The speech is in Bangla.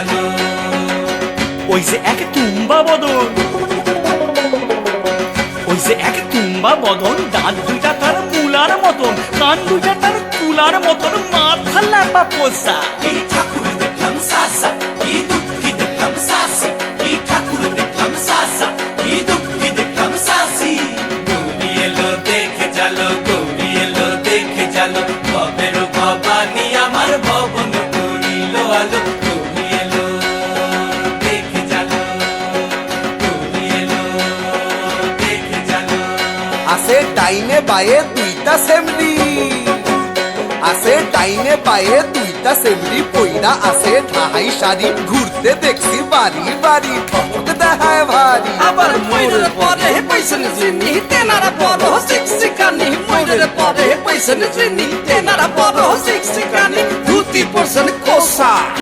গেল। ওই যে এক তুম্বা বদন, ওই যে এক তুম্বা বদন, দাঁত দুইটা তার মূলার মতন, কান দুইটা তার তুলার মতন, মাথা ল্যাপা পোষা। এই ঠাকুর দেখলাম সাসা, কি দুঃখী দেখলাম সাসি, এই ঠাকুর দেখলাম সাসা, কি দুঃখী দেখলাম সাসি। গৌরী এলো দেখে জালো, গৌরী এলো দেখে জালো, ভবের ভবানী আমার ভবন করিল আলো। গৌরী এলো দেখে জালো, গৌরী এলো দেখে জালো। আছে ডাইনে বায়ে দুইটা সেমরি, আছে ডাইনে বায়ে দুইটা সেমরি, পইরা আছে ঠাহাই শাড়ি, ঘুরতে দেখছি বাড়ি বাড়ি, ঠক দেখায় ভারী। আবার ময়ূরের পরে পয়সন জিনি, তেনারা বড় শিক্ষিকানি। ময়ূরের পরে পয়সন জিনি, তেনারা বড় শিক্ষিকানি। ধুতি পরছেন কোসা।